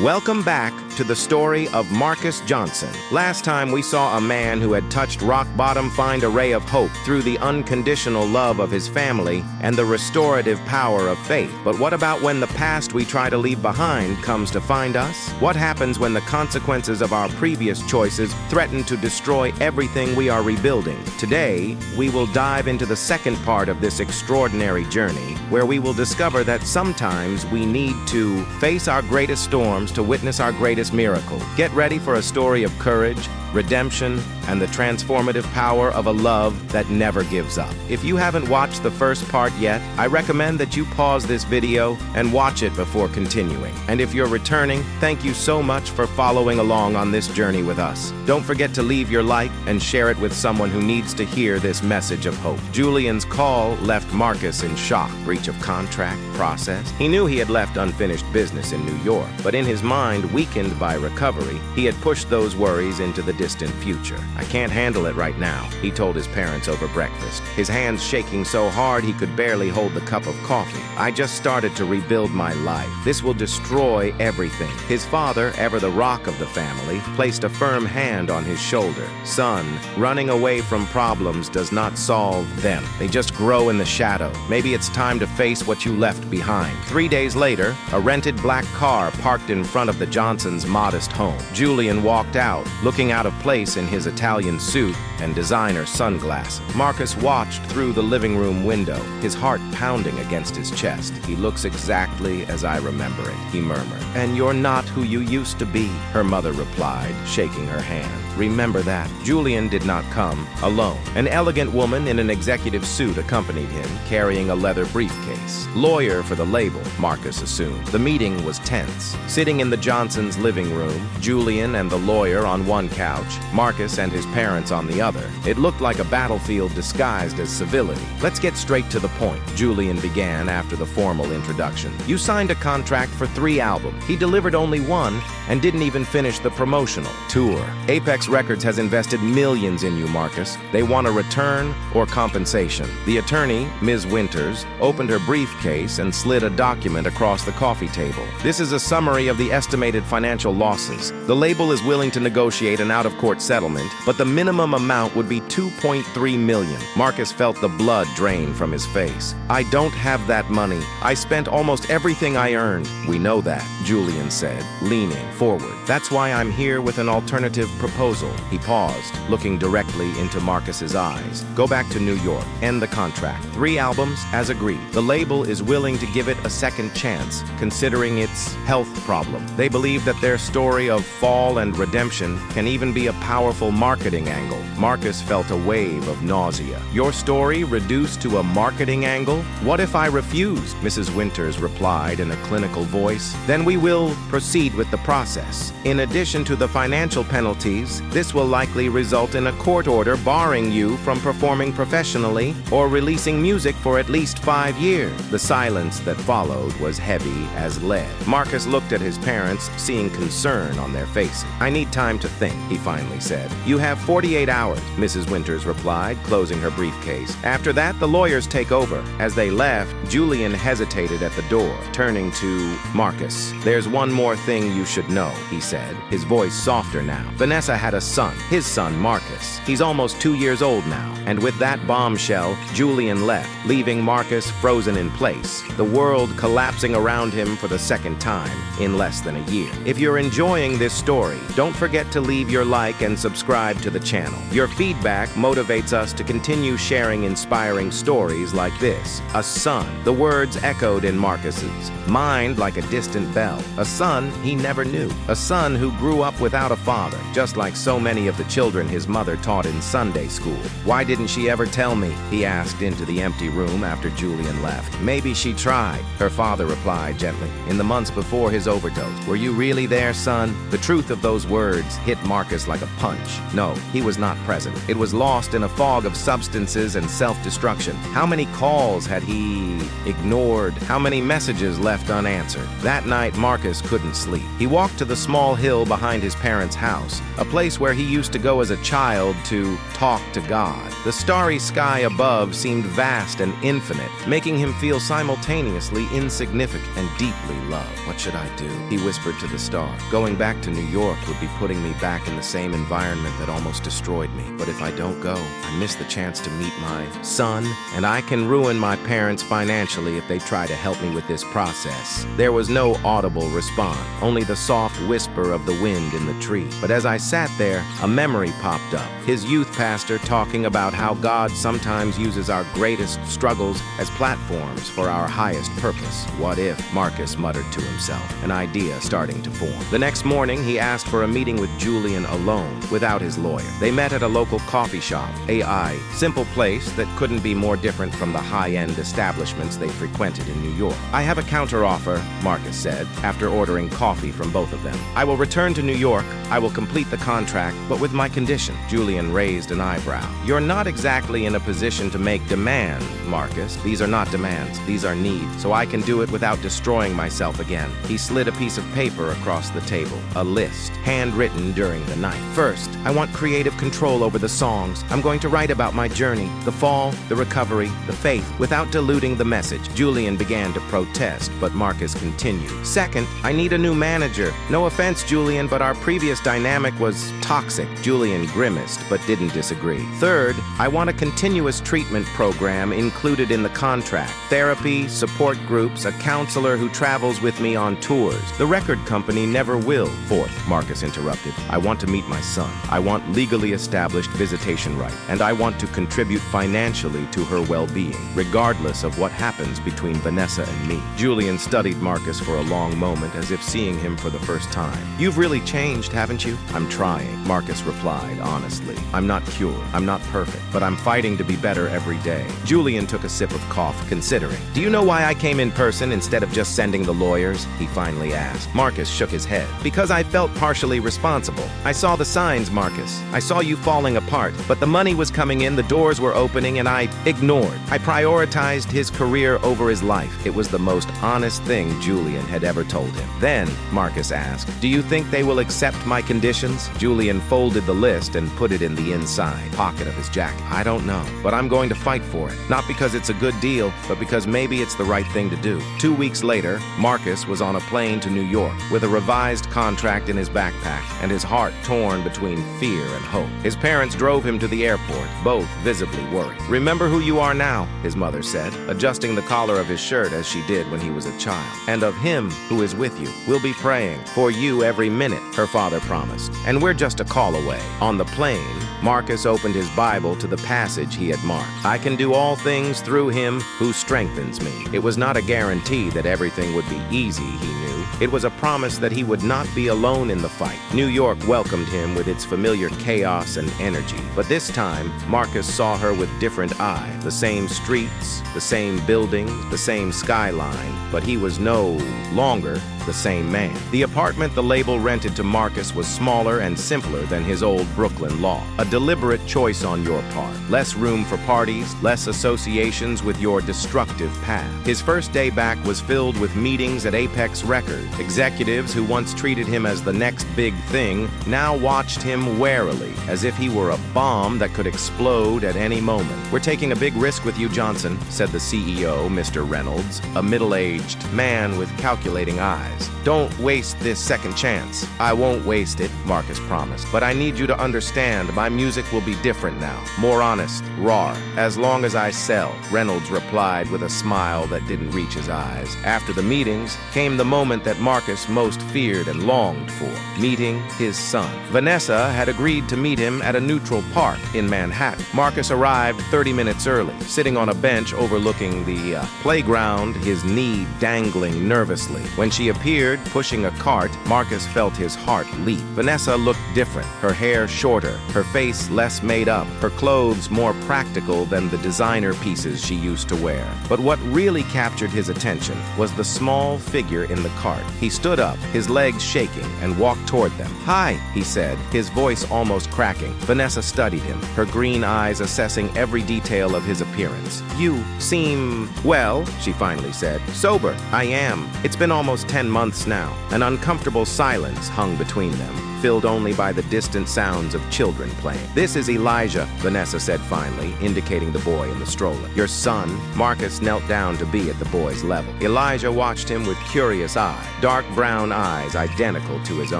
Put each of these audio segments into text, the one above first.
Welcome back to the story of Marcus Johnson. Last time we saw a man who had touched rock bottom find a ray of hope through the unconditional love of his family and the restorative power of faith. But what about when the past we try to leave behind comes to find us? What happens when the consequences of our previous choices threaten to destroy everything we are rebuilding? Today, we will dive into the second part of this extraordinary journey, where we will discover that sometimes we need to face our greatest storms to witness our greatest miracle. Get ready for a story of courage, redemption, and the transformative power of a love that never gives up. If you haven't watched the first part yet, I recommend that you pause this video and watch it before continuing. And if you're returning, thank you so much for following along on this journey with us. Don't forget to leave your like and share it with someone who needs to hear this message of hope. Julian's call left Marcus in shock. Breach of contract, process. He knew he had left unfinished business in New York, but in his mind, weakened by recovery, he had pushed those worries into the distant future. I can't handle it right now, he told his parents over breakfast, his hands shaking so hard he could barely hold the cup of coffee. I just started to rebuild my life. This will destroy everything. His father, ever the rock of the family, placed a firm hand on his shoulder. Son, running away from problems does not solve them. They just grow in the shadow. Maybe it's time to face what you left behind. 3 days later, a rented black car parked in front of the Johnsons' modest home. Julian walked out, looking out of place in his Italian suit and designer sunglasses. Marcus watched through the living room window, his heart pounding against his chest. He looks exactly as I remember it, he murmured. And you're not who you used to be, her mother replied, shaking her hand. Remember that. Julian did not come alone. An elegant woman in an executive suit accompanied him, carrying a leather briefcase. Lawyer for the label, Marcus assumed. The meeting was tense. Sitting in the Johnsons' living room, Julian and the lawyer on one couch, Marcus and his parents on the other. It looked like a battlefield disguised as civility. Let's get straight to the point, Julian began after the formal introduction. You signed a contract for 3 albums. He delivered only 1 and didn't even finish the promotional tour. Apex Records has invested millions in you, Marcus. They want a return or compensation. The attorney, Ms. Winters, opened her briefcase and slid a document across the coffee table. This is a summary of the estimated financial losses. The label is willing to negotiate an out-of-court settlement, but the minimum amount would be $2.3 million. Marcus felt the blood drain from his face. I don't have that money. I spent almost everything I earned. We know that, Julian said, leaning forward. That's why I'm here with an alternative proposal. He paused, looking directly into Marcus's eyes. Go back to New York. End the contract. 3 albums, as agreed. The label is willing to give it a second chance, considering its health problem. They believe that their story of fall and redemption can even be a powerful marketing angle. Marcus felt a wave of nausea. Your story reduced to a marketing angle? What if I refused? Mrs. Winters replied in a clinical voice. Then we will proceed with the process. In addition to the financial penalties, this will likely result in a court order barring you from performing professionally or releasing music for at least 5 years. The silence that followed was heavy as lead. Marcus looked at his parents, seeing concern on their faces. I need time to think, he finally said. You have 48 hours, Mrs. Winters replied, closing her briefcase. After that, the lawyers take over. As they left, Julian hesitated at the door, turning to Marcus. There's one more thing you should know, he said, his voice softer now. Vanessa had a son, his son Marcus. He's almost 2 years old now. And with that bombshell, Julian left, leaving Marcus frozen in place, the world collapsing around him for the second time in less than a year. If you're enjoying this story, don't forget to leave your like and subscribe to the channel. Your feedback motivates us to continue sharing inspiring stories like this. A son, the words echoed in Marcus's mind like a distant bell. A son he never knew. A son who grew up without a father, just like so many of the children his mother taught in Sunday school. Why didn't she ever tell me? He asked into the empty room after Julian left. Maybe she tried, her father replied gently. In the months before his overdose. Were you really there, son? The truth of those words hit Marcus Marcus like a punch. No, he was not present. It was lost in a fog of substances and self-destruction. How many calls had he ignored? How many messages left unanswered? That night, Marcus couldn't sleep. He walked to the small hill behind his parents' house, a place where he used to go as a child to talk to God. The starry sky above seemed vast and infinite, making him feel simultaneously insignificant and deeply loved. What should I do? He whispered to the star. Going back to New York would be putting me back in the same environment that almost destroyed me. But if I don't go, I miss the chance to meet my son, and I can ruin my parents financially if they try to help me with this process. There was no audible response, only the soft whisper of the wind in the tree. But as I sat there, a memory popped up. His youth pastor talking about how God sometimes uses our greatest struggles as platforms for our highest purpose. What if? Marcus muttered to himself, an idea starting to form. The next morning, he asked for a meeting with Julian alone, without his lawyer. They met at a local coffee shop, AI, simple place that couldn't be more different from the high-end establishments they frequented in New York. I have a counteroffer, Marcus said, after ordering coffee from both of them. I will return to New York. I will complete the contract, but with my condition. Julian raised an eyebrow. You're not exactly in a position to make demands, Marcus. These are not demands. These are needs, so I can do it without destroying myself again. He slid a piece of paper across the table, a list, handwritten during the night. First, I want creative control over the songs. I'm going to write about my journey, the fall, the recovery, the faith, without diluting the message. Julian began to protest, but Marcus continued. Second, I need a new manager. No offense, Julian, but our previous dynamic was toxic. Julian grimaced, but didn't disagree. Third, I want a continuous treatment program included in the contract. Therapy, support groups, a counselor who travels with me on tours. The record company never will. Fourth, Marcus interrupted. I want to meet my son. I want legally established visitation right, and I want to contribute financially to her well-being, regardless of what happens between Vanessa and me. Julian studied Marcus for a long moment, as if seeing him for the first time. You've really changed, haven't you? I'm trying, Marcus replied honestly. I'm not cured. I'm not perfect, but I'm fighting to be better every day. Julian took a sip of coffee, considering. Do you know why I came in person instead of just sending the lawyers? He finally asked. Marcus shook his head. Because I felt partially responsible. I saw the signs, Marcus. I saw you falling apart, but the money was coming in, the doors were opening, and I ignored. I prioritized his career over his life. It was the most honest thing Julian had ever told him. Then, Marcus asked, do you think they will accept my conditions? Julian folded the list and put it in the inside pocket of his jacket. I don't know, but I'm going to fight for it. Not because it's a good deal, but because maybe it's the right thing to do. 2 weeks later, Marcus was on a plane to New York with a revised contract in his backpack and his heart torn between fear and hope. His parents drove him to the airport, both visibly worried. Remember who you are now, his mother said, adjusting the collar of his shirt as she did when he was a child. And of him who is with you. We'll be praying for you every minute, her father promised. And we're just a call away. On the plane, Marcus opened his Bible to the passage he had marked. I can do all things through him who strengthens me. It was not a guarantee that everything would be easy, he knew. It was a promise that he would not be alone in the fight. New York welcomed him with its familiar chaos and energy. But this time, Marcus saw her with different eyes. The same streets, the same buildings, the same skyline, but he was no longer the same man. The apartment the label rented to Marcus was smaller and simpler than his old Brooklyn loft. A deliberate choice on your part. Less room for parties, less associations with your destructive past. His first day back was filled with meetings at Apex Records. Executives who once treated him as the next big thing now watched him warily, as if he were a bomb that could explode at any moment. We're taking a big risk with you, Johnson, said the CEO, Mr. Reynolds, a middle-aged man with calculating eyes. Don't waste this second chance. I won't waste it, Marcus promised. But I need you to understand, my music will be different now. More honest, raw. As long as I sell, Reynolds replied with a smile that didn't reach his eyes. After the meetings came the moment that Marcus most feared and longed for, meeting his son. Vanessa had agreed to meet him at a neutral park in Manhattan. Marcus arrived 30 minutes early, sitting on a bench overlooking the playground, his knee dangling nervously. When she appeared, pushing a cart, Marcus felt his heart leap. Vanessa looked different, her hair shorter, her face less made up, her clothes more practical than the designer pieces she used to wear. But what really captured his attention was the small figure in the cart. He stood up, his legs shaking, and walked toward them. "Hi," he said, his voice almost cracking. Vanessa studied him, her green eyes assessing every detail of his appearance. "You seem, well," she finally said. "Sober, I am. It's been almost 10 months now." An uncomfortable silence hung between them, filled only by the distant sounds of children playing. "This is Elijah," Vanessa said finally, indicating the boy in the stroller. "Your son." Marcus knelt down to be at the boy's level. Elijah watched him with curious eyes, dark brown eyes identical to his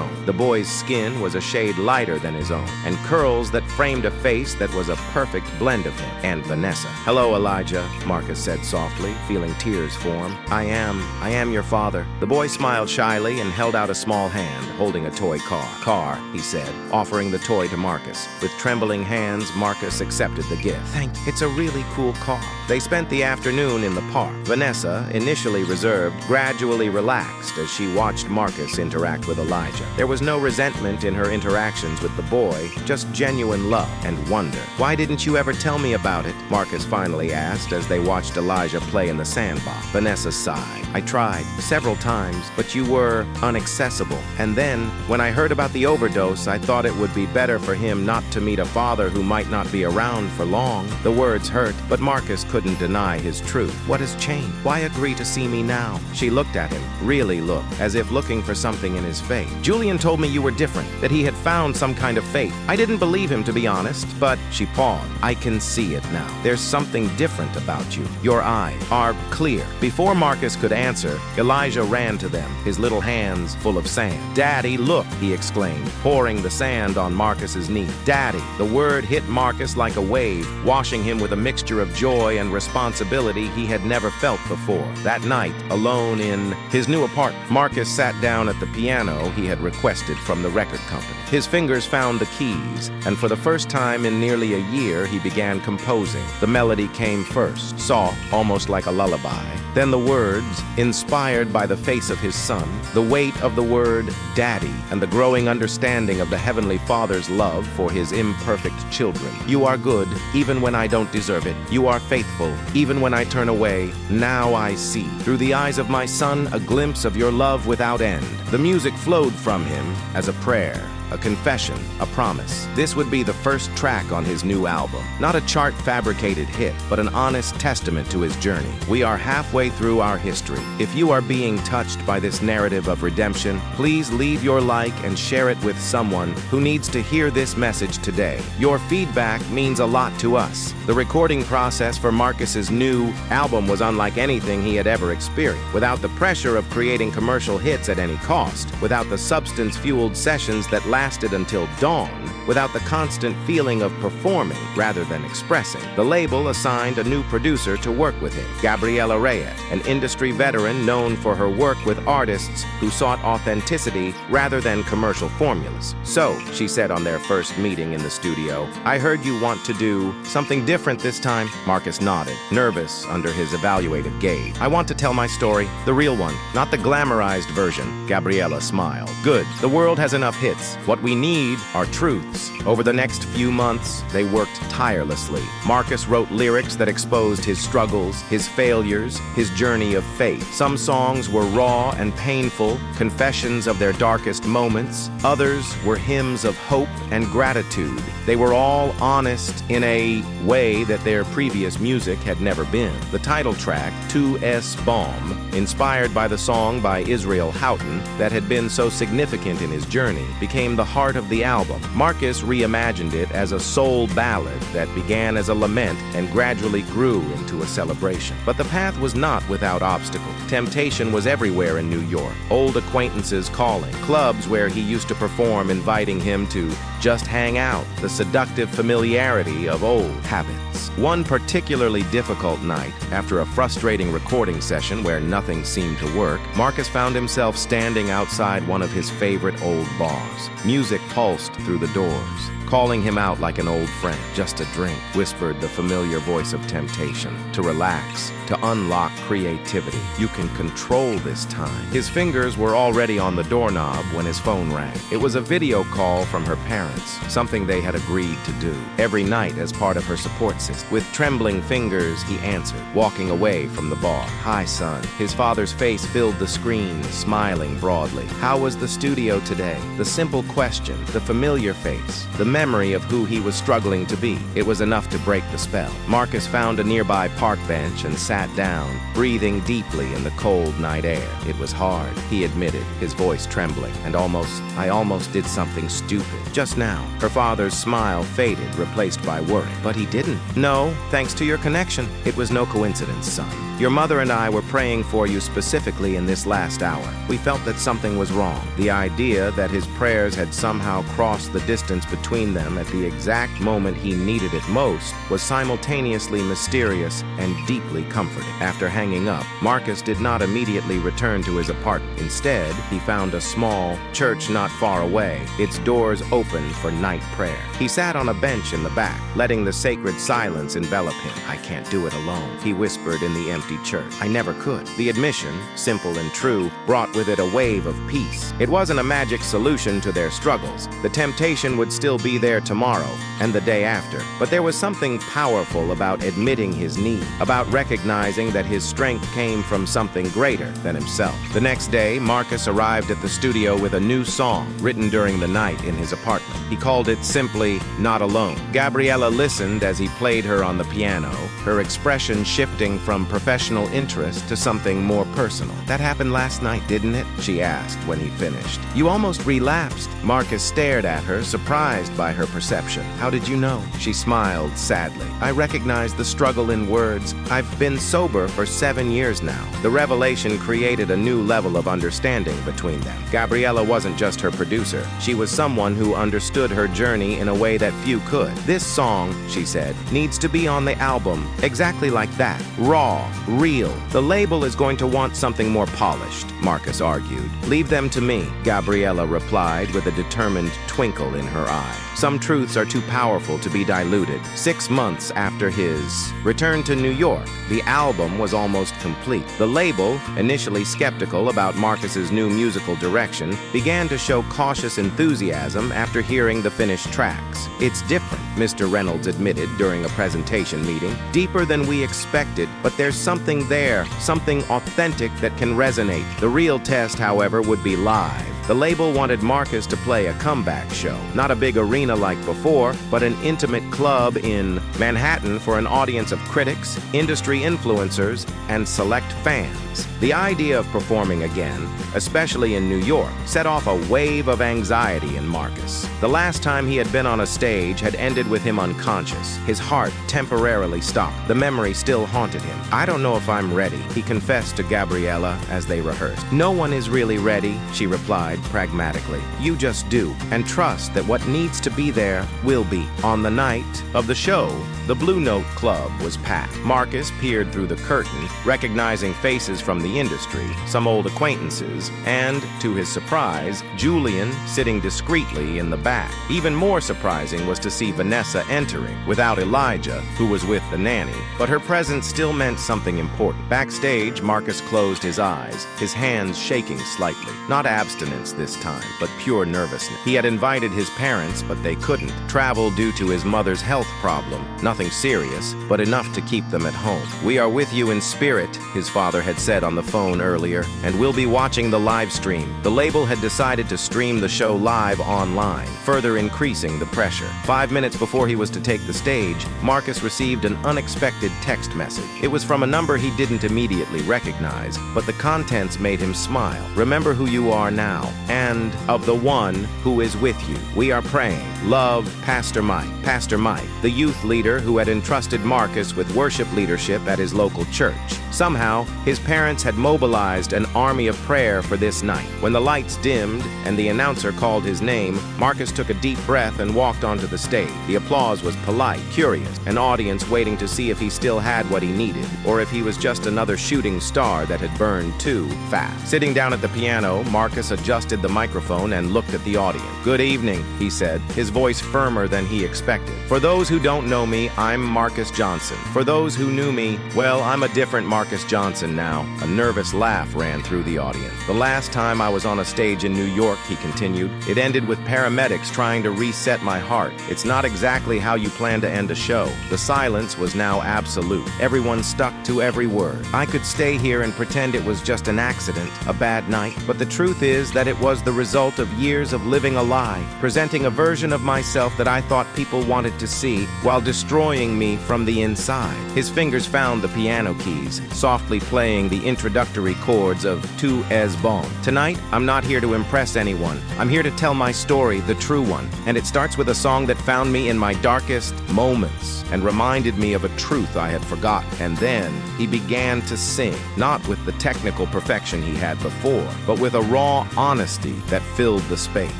own. The boy's skin was a shade lighter than his own, and curls that framed a face that was a perfect blend of him and Vanessa. "Hello, Elijah," Marcus said softly, feeling tears form. I am your father." The boy smiled shyly and held out a small hand, holding a toy car, he said, offering the toy to Marcus. With trembling hands, Marcus accepted the gift. "Thank you. It's a really cool car." They spent the afternoon in the park. Vanessa, initially reserved, gradually relaxed as she watched Marcus interact with Elijah. There was no resentment in her interactions with the boy, just genuine love and wonder. "Why didn't you ever tell me about it?" Marcus finally asked as they watched Elijah play in the sandbox. Vanessa sighed. "I tried several times, but you were inaccessible. And then, when I heard about the overdose, I thought it would be better for him not to meet a father who might not be around for long." The words hurt, but Marcus couldn't deny his truth. "What has changed? Why agree to see me now?" She looked at him, really looked, as if looking for something in his face. "Julian told me you were different, that he had found some kind of faith. I didn't believe him, to be honest, but..." She paused. "I can see it now. There's something different about you. Your eyes are clear." Before Marcus could answer, Elijah ran to them, his little hands full of sand. "Daddy, look," he exclaimed, pouring the sand on Marcus's knee. "Daddy." The word hit Marcus like a wave, washing him with a mixture of joy and responsibility he had never felt before. That night, alone in his new apartment, Marcus sat down at the piano he had requested from the record company. His fingers found the keys, and for the first time in nearly a year, he began composing. The melody came first, soft, almost like a lullaby. Then the words, inspired by the face of his son, the weight of the word daddy, and the growing understanding of the Heavenly Father's love for his imperfect children. "You are good, even when I don't deserve it. You are faithful, even when I turn away. Now I see, through the eyes of my son, a glimpse of your love without end." The music flowed from him as a prayer, a confession, a promise. This would be the first track on his new album. Not a chart-fabricated hit, but an honest testament to his journey. We are halfway through our history. If you are being touched by this narrative of redemption, please leave your like and share it with someone who needs to hear this message today. Your feedback means a lot to us. The recording process for Marcus's new album was unlike anything he had ever experienced. Without the pressure of creating commercial hits at any cost, without the substance-fueled sessions that lasted until dawn, without the constant feeling of performing rather than expressing. The label assigned a new producer to work with him, Gabriela Reyes, an industry veteran known for her work with artists who sought authenticity rather than commercial formulas. "So," she said on their first meeting in the studio, "I heard you want to do something different this time." Marcus nodded, nervous under his evaluative gaze. "I want to tell my story, the real one, not the glamorized version." Gabriela smiled. "Good. The world has enough hits. What we need are truths." Over the next few months, they worked tirelessly. Marcus wrote lyrics that exposed his struggles, his failures, his journey of faith. Some songs were raw and painful, confessions of their darkest moments. Others were hymns of hope and gratitude. They were all honest in a way that their previous music had never been. The title track, 2S Bomb, inspired by the song by Israel Houghton that had been so significant in his journey, became the heart of the album. Marcus reimagined it as a soul ballad that began as a lament and gradually grew into a celebration. But the path was not without obstacles. Temptation was everywhere in New York. Old acquaintances calling, clubs where he used to perform inviting him to just hang out, the seductive familiarity of old habits. One particularly difficult night, after a frustrating recording session where nothing seemed to work, Marcus found himself standing outside one of his favorite old bars. Music pulsed through the doors. calling him out like an old friend. "Just a drink," whispered the familiar voice of temptation. "To relax, to unlock creativity. You can control this time." His fingers were already on the doorknob when his phone rang. It was a video call from her parents, something they had agreed to do every night as part of her support system. With trembling fingers, he answered, walking away from the bar. "Hi, son." His father's face filled the screen, smiling broadly. How was the studio today? The simple question, the familiar face, the memory of who he was struggling to be. It was enough to break the spell. Marcus found a nearby park bench and sat down, breathing deeply in the cold night air. It was hard, he admitted, his voice trembling, and I almost did something stupid. Just now. Her father's smile faded, replaced by worry. "But he didn't." "No, thanks to your connection. It was no coincidence, son. Your mother and I were praying for you specifically in this last hour. We felt that something was wrong." The idea that his prayers had somehow crossed the distance between them at the exact moment he needed it most was simultaneously mysterious and deeply comforting. After hanging up, Marcus did not immediately return to his apartment. Instead, he found a small church not far away, its doors open for night prayer. He sat on a bench in the back, letting the sacred silence envelop him. "I can't do it alone," he whispered in the empty church. "I never could." The admission, simple and true, brought with it a wave of peace. It wasn't a magic solution to their struggles. The temptation would still be there tomorrow and the day after. But there was something powerful about admitting his need, about recognizing that his strength came from something greater than himself. The next day, Marcus arrived at the studio with a new song written during the night in his apartment. He called it simply "Not Alone." Gabriella listened as he played her on the piano, her expression shifting from professional interest to something more personal. "That happened last night, didn't it?" she asked when he finished. "You almost relapsed." Marcus stared at her, surprised by her perception. "How did you know?" She smiled sadly. "I recognize the struggle in words. I've been sober for 7 years now." The revelation created a new level of understanding between them. Gabriella wasn't just her producer. She was someone who understood her journey in a way that few could. "This song," she said, "needs to be on the album exactly like that. Raw, real. The label is going to want something more polished," Marcus argued. "Leave them to me," Gabriella replied with a determined twinkle in her eye. Some truths are too powerful to be diluted. 6 months after his return to New York, the album was almost complete. The label, initially skeptical about Marcus's new musical direction, began to show cautious enthusiasm after hearing the finished tracks. "It's different," Mr. Reynolds admitted during a presentation meeting. "Deeper than we expected, but there's something there, something authentic that can resonate." The real test, however, would be live. The label wanted Marcus to play a comeback show, not a big arena like before, but an intimate club in Manhattan for an audience of critics, industry influencers, and select fans. The idea of performing again, especially in New York, set off a wave of anxiety in Marcus. The last time he had been on a stage had ended with him unconscious. His heart temporarily stopped. The memory still haunted him. "I don't know if I'm ready," he confessed to Gabriella as they rehearsed. "No one is really ready," she replied pragmatically. "You just do, and trust that what needs to be there will be." On the night of the show, the Blue Note Club was packed. Marcus peered through the curtain, recognizing faces from the industry, some old acquaintances, and, to his surprise, Julian sitting discreetly in the back. Even more surprising was to see Vanessa entering, without Elijah, who was with the nanny, but her presence still meant something important. Backstage, Marcus closed his eyes, his hands shaking slightly. Not abstinence this time, but pure nervousness. He had invited his parents, but they couldn't. Travel due to his mother's health problem. Nothing serious, but enough to keep them at home. "We are with you in spirit," his father had said on the phone earlier, "and we'll be watching the live stream." The label had decided to stream the show live online, further increasing the pressure. 5 minutes before he was to take the stage, Marcus received an unexpected text message. It was from a number he didn't immediately recognize, but the contents made him smile. "Remember who you are now, and of the one who is with you. We are praying. Love, Pastor Mike." Pastor Mike, the youth leader who had entrusted Marcus with worship leadership at his local church. Somehow, his parents had mobilized an army of prayer for this night. When the lights dimmed and the announcer called his name, Marcus took a deep breath and walked onto the stage. The applause was polite, curious, an audience waiting to see if he still had what he needed, or if he was just another shooting star that had burned too fast. Sitting down at the piano, Marcus adjusted the microphone and looked at the audience. "Good evening," he said, his voice firmer than he expected. "For those who don't know me, I'm Marcus Johnson. For those who knew me, well, I'm a different Marcus Johnson now." A nervous laugh ran through the audience. "The last time I was on a stage in New York," he continued, "it ended with paramedics trying to reset my heart. It's not exactly how you plan to end a show." The silence was now absolute. Everyone stuck to every word. "I could stay here and pretend it was just an accident, a bad night, but the truth is that it was the result of years of living a lie, presenting a version of myself that I thought people wanted to see while destroying me from the inside." His fingers found the piano keys, softly playing the introductory chords of Tu es bon. "Tonight, I'm not here to impress anyone. I'm here to tell my story, the true one. And it starts with a song that found me in my darkest moments and reminded me of a truth I had forgotten." And then he began to sing, not with the technical perfection he had before, but with a raw honesty that filled the space.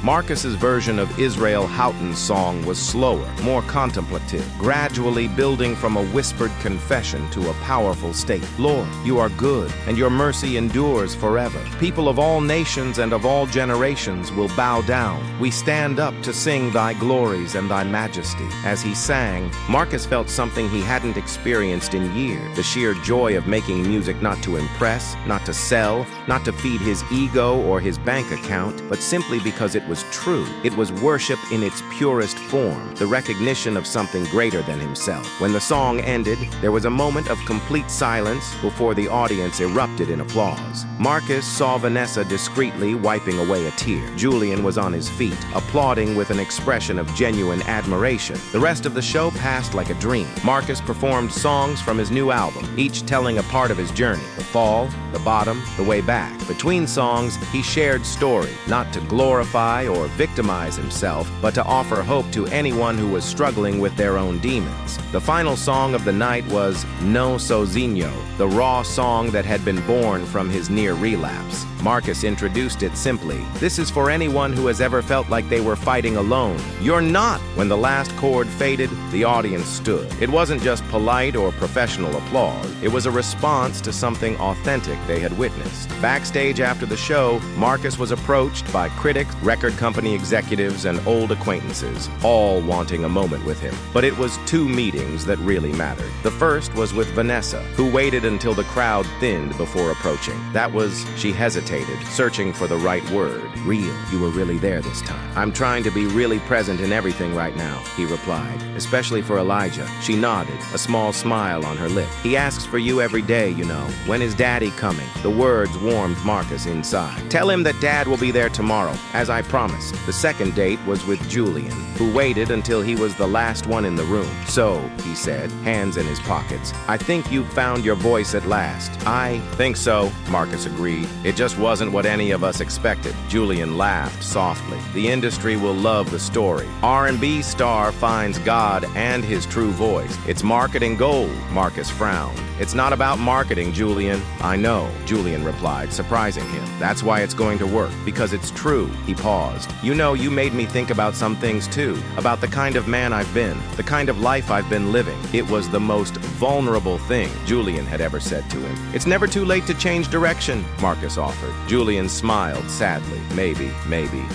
Marcus's version of Israel Houghton's song was slower, more contemplative, gradually building from a whispered confession to a powerful state. "Lord, you are good, and your mercy endures forever. People of all nations and of all generations will bow down. We stand up to sing thy glories and thy majesty." As he sang, Marcus felt something he hadn't experienced in years, the sheer joy of making music not to impress, not to sell, not to feed his ego or his bank account, but simply because it was true. It was worship in its purest form, the recognition of something greater than himself. When the song ended, there was a moment of complete silence before the audience erupted in applause. Marcus saw Vanessa discreetly wiping away a tear. Julian was on his feet, applauding with an expression of genuine admiration. The rest of the show passed like a dream. Marcus performed songs from his new album, each telling a part of his journey: the fall, the bottom, the way back. Between songs, he shared story, not to glorify or victimize himself, but to offer hope to anyone who was struggling with their own demons. The final song of the night was No Sozinho, the raw song that had been born from his near relapse. Marcus introduced it simply: "This is for anyone who has ever felt like they were fighting alone. You're not." When the last chord faded, the audience stood. It wasn't just polite or professional applause. It was a response to something authentic they had witnessed. Backstage after the show, Marcus was approached by critics, record company executives, and old acquaintances, all wanting a moment with him. But it was two meetings that really mattered. The first was with Vanessa, who waited until the crowd thinned before approaching. That was, she hesitated, searching for the right word. "Real, you were really there this time." "I'm trying to be really present in everything right now," he replied, "especially for Elijah." She nodded, a small smile on her lip. "He asks for you every day, you know. When is Daddy coming?" The words warmed Marcus inside. "Tell him that Dad will be there tomorrow, as I promised." The second date was with Julian, who waited until he was the last one in the room. "So," he said, hands in his pockets, "I think you've found your voice at last." "I think so," Marcus agreed. "It just wasn't what any of us expected." Julian laughed softly. "The industry will love the story. R&B star finds God and his true voice. It's marketing gold." Marcus frowned. "It's not about marketing, Julian." "I know," Julian replied, surprising him. "That's why it's going to work, because it's true." He paused. "You know, you made me think about some things too, about the kind of man I've been, the kind of life I've been living." It was the most vulnerable thing Julian had ever said to him. "It's never too late to change direction," Marcus offered. Julian smiled sadly. Maybe.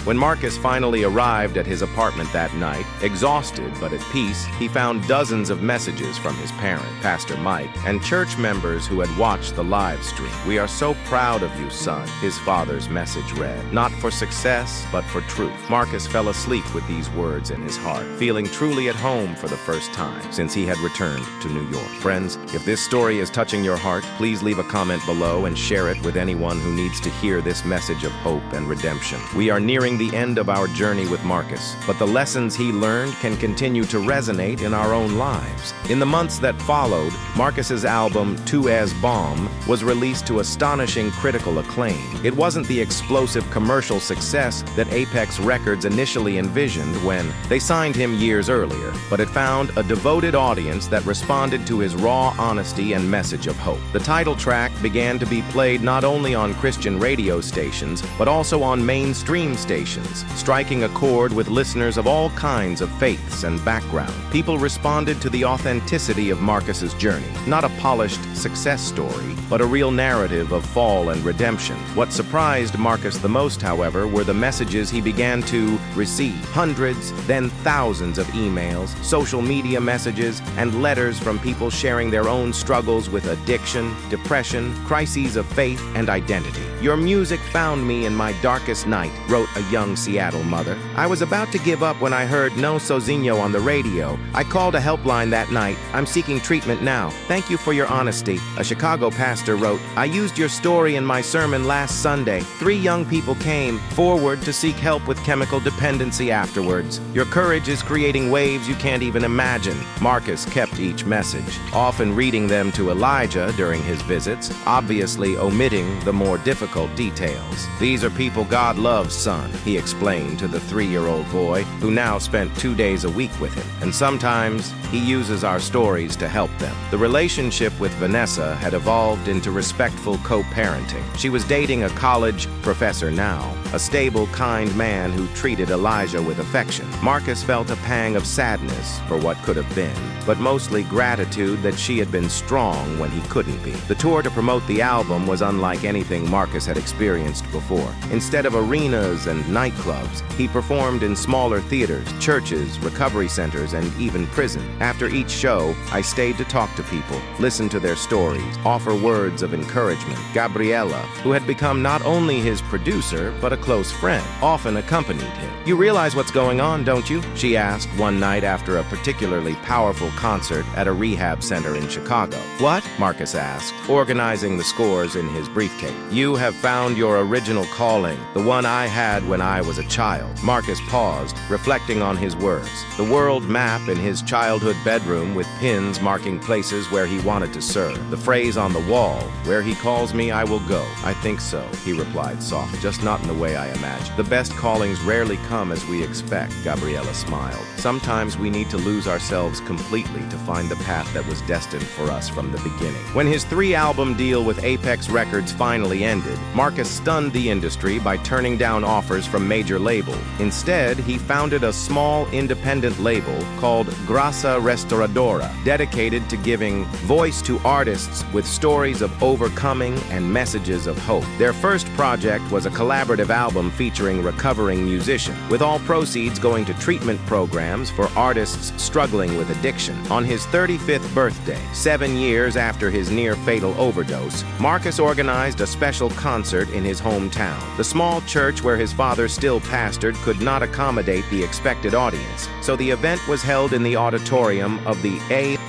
When Marcus finally arrived at his apartment that night, exhausted but at peace, he found dozens of messages from his parent, Pastor Mike, and church members who had watched the live stream. "We are so proud of you, son," his father's message read. "Not for success, but for truth." Marcus fell asleep with these words in his heart, feeling truly at home for the first time since he had returned to New York. Friends, if this story is touching your heart, please leave a comment below and share it with anyone who needs to hear this message of hope and redemption. We are nearing the end of our journey with Marcus, but the lessons he learned can continue to resonate in our own lives. In the months that followed, Marcus's album, Tu Es Bomb, was released to astonishing critical acclaim. It wasn't the explosive commercial success that Apex Records initially envisioned when they signed him years earlier, but it found a devoted audience that responded to his raw honesty and message of hope. The title track began to be played not only on Christian radio stations, but also on mainstream stations, striking a chord with listeners of all kinds of faiths and background. People responded to the authenticity of Marcus's journey, not a polished success story, but a real narrative of fall and redemption. What surprised Marcus the most, however, were the messages he began to receive. Hundreds, then thousands of emails, social media messages, and letters from people sharing their own struggles with addiction, depression, crises of faith, and identity. "Your music found me in my darkest night," wrote a young Seattle mother. "I was about to give up when I heard No Sozinho on the radio. I called a helpline that night. I'm seeking treatment now. Thank you for your honesty." A Chicago pastor wrote, "I used your story in my sermon last Sunday. 3 young people came forward to seek help with chemical dependency afterwards. Your courage is creating waves you can't even imagine." Marcus kept each message, often reading them to Elijah during his visits, obviously omitting the more difficult details. "These are people God loves, son," he explained to the 3-year-old boy, who now spent 2 days a week with him. "And sometimes he uses our stories to help them." The relationship with Vanessa had evolved into respectful co-parenting. She was dating a college professor now, a stable, kind man who treated Elijah with affection. Marcus felt a pang of sadness for what could have been, but mostly gratitude that she had been strong when he couldn't be. The tour to promote the album was unlike anything Marcus had experienced before. Instead of arenas and nightclubs, he performed in smaller theaters, churches, recovery centers, and even prison. After each show, I stayed to talk to people, listen to their stories, offer words of encouragement. Gabriella, who had become not only his producer, but a close friend, often accompanied him. "You realize what's going on, don't you?" she asked one night after a particularly powerful concert at a rehab center in Chicago. "What?" Marcus asked, organizing the scores in his briefcase. "You have found your original calling, the one I had when I was a child." Marcus paused, reflecting on his words. The world map in his childhood bedroom with pins marking places where he wanted to serve. The phrase on the wall, "Where he calls me, I will go." "I think so," he replied softly, "just not in the way I imagined." "The best callings rarely come as we expect," Gabriella smiled. "Sometimes we need to lose ourselves completely to find the path that was destined for us from the beginning." When his 3-album deal with Apex Records finally ended, Marcus stunned the industry by turning down offers from major labels. Instead, he founded a small independent label called Grasa Restauradora, dedicated to giving voice to artists with stories of overcoming and messages of hope. Their first project was a collaborative album featuring recovering musicians, with all proceeds going to treatment programs for artists struggling with addiction. On his 35th birthday, 7 years after his near-fatal overdose, Marcus organized a special concert in his hometown. The small church where his father still pastored could not accommodate the expected audience, so the event was held in the auditorium of the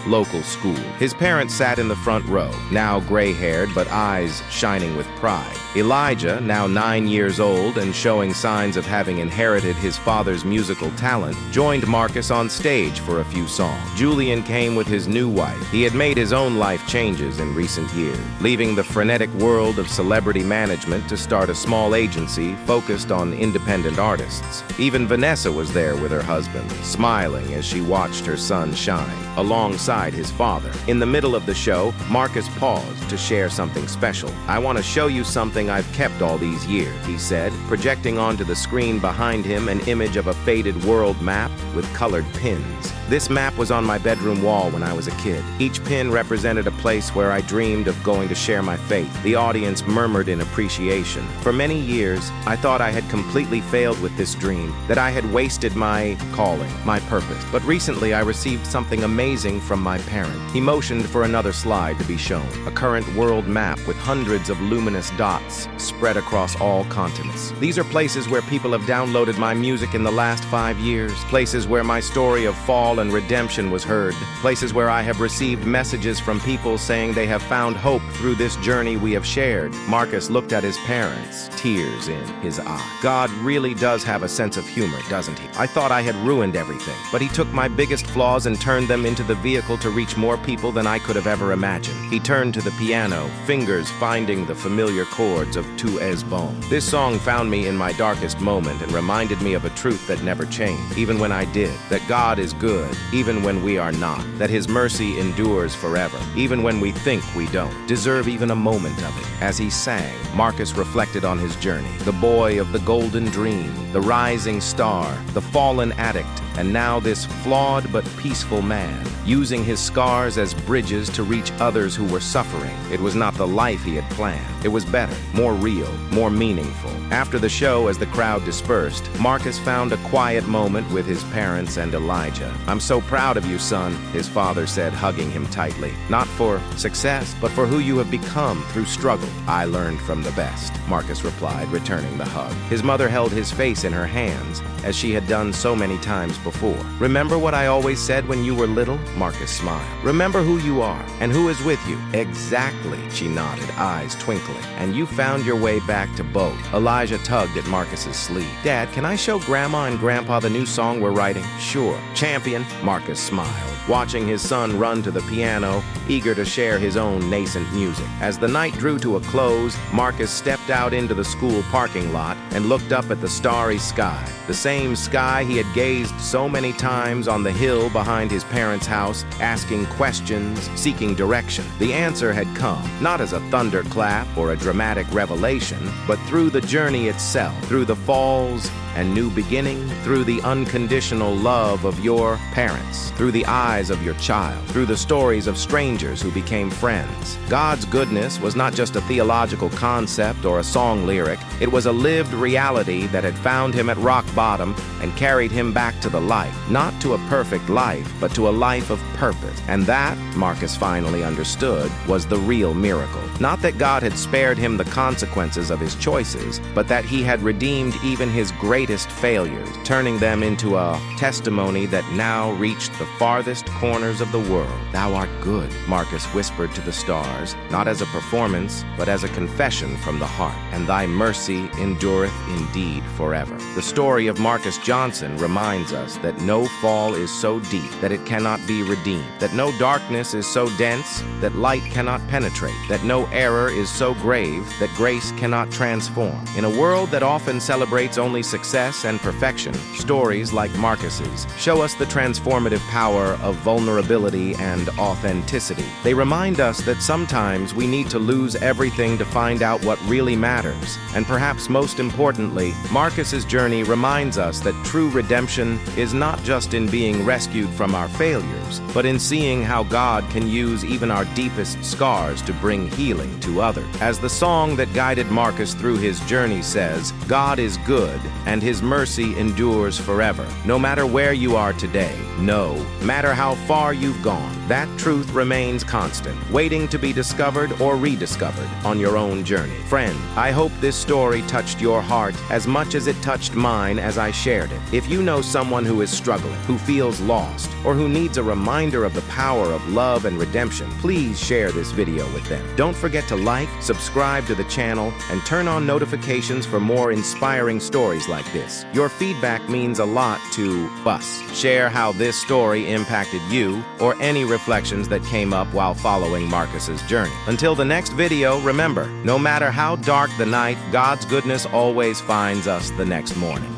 local school. His parents sat in the front row, now gray-haired but eyes shining with pride. Elijah, now 9 years old and showing signs of having inherited his father's musical talent, joined Marcus on stage for a few songs. Julian came with his new wife. He had made his own life changes in recent years, leaving the frenetic world of celebrity management to start a small agency focused on independent artists. Even Vanessa was there with her husband, smiling as she watched her son shine, alongside his father. In the middle of the show, Marcus paused to share something special. "I want to show you something I've kept all these years," he said, projecting onto the screen behind him an image of a faded world map with colored pins. "This map was on my bedroom wall when I was a kid. Each pin represented a place where I dreamed of going to share my faith." The audience murmured in appreciation. "For many years, I thought I had completely failed with this dream, that I had wasted my calling, my purpose. But recently I received something amazing from my parent." He motioned for another slide to be shown, a current world map with hundreds of luminous dots spread across all continents. "These are places where people have downloaded my music in the last 5 years, places where my story of fall fall and redemption was heard, places where I have received messages from people saying they have found hope through this journey we have shared. Marcus looked at his parents, tears in his eye. God really does have a sense of humor, doesn't he? I thought I had ruined everything, but he took my biggest flaws and turned them into the vehicle to reach more people than I could have ever imagined. He turned to the piano, fingers finding the familiar chords of Tu Es Bon. This song found me in my darkest moment and reminded me of a truth that never changed, even when I did, that God is good, even when we are not, that his mercy endures forever, even when we think we don't deserve even a moment of it. As he sang, Marcus reflected on his journey, the boy of the golden dream, the rising star, the fallen addict, and now this flawed but peaceful man, using his scars as bridges to reach others who were suffering. It was not the life he had planned. It was better, more real, more meaningful. After the show, as the crowd dispersed, Marcus found a quiet moment with his parents and Elijah. "I'm so proud of you, son," his father said, hugging him tightly. "Not for success, but for who you have become through struggle." "I learned from the best," Marcus replied, returning the hug. His mother held his face in her hands, as she had done so many times before. "Remember what I always said when you were little?" Marcus smiled. "Remember who you are and who is with you." "Exactly," she nodded, eyes twinkling. "And you found your way back to both." Elijah tugged at Marcus's sleeve. "Dad, can I show Grandma and Grandpa the new song we're writing?" "Sure, champion." Marcus smiled, watching his son run to the piano, eager to share his own nascent music. As the night drew to a close, Marcus stepped out into the school parking lot and looked up at the starry sky, the same sky he had gazed so many times on the hill behind his parents' house, asking questions, seeking direction. The answer had come, not as a thunderclap or a dramatic revelation, but through the journey itself, through the falls and new beginning, through the unconditional love of your parents, through the eyes of your child, through the stories of strangers who became friends. God's goodness was not just a theological concept or a song lyric. It was a lived reality that had found him at rock bottom and carried him back to the light, not to a perfect life, but to a life of purpose. And that, Marcus finally understood, was the real miracle. Not that God had spared him the consequences of his choices, but that he had redeemed even his greatest failures, turning them into a testimony that now reached the farthest corners of the world. "Thou art good," Marcus whispered to the stars, not as a performance, but as a confession from the heart. "And thy mercy endureth indeed forever." The story of Marcus Johnson reminds us that no fall is so deep that it cannot be redeemed, that no darkness is so dense that light cannot penetrate, that no error is so grave that grace cannot transform. In a world that often celebrates only success and perfection, stories like Marcus's show us the transformative power of vulnerability and authenticity. They remind us that sometimes we need to lose everything to find out what really matters. And perhaps most importantly, Marcus's journey reminds us that true redemption is not just in being rescued from our failures, but in seeing how God can use even our deepest scars to bring healing to others. As the song that guided Marcus through his journey says, "God is good, and his mercy endures forever." No matter where you are today, no matter how far you've gone, that truth remains constant, waiting to be discovered or rediscovered on your own journey. Friend, I hope this story touched your heart as much as it touched mine as I shared it. If you know someone who is struggling, who feels lost, or who needs a reminder of the power of love and redemption, please share this video with them. Don't forget to like, subscribe to the channel, and turn on notifications for more inspiring stories like this. Your feedback means a lot to us. Share how this story impacted you or any reflections that came up while following Marcus's journey. Until the next video, remember, no matter how dark the night, God's goodness always finds us the next morning.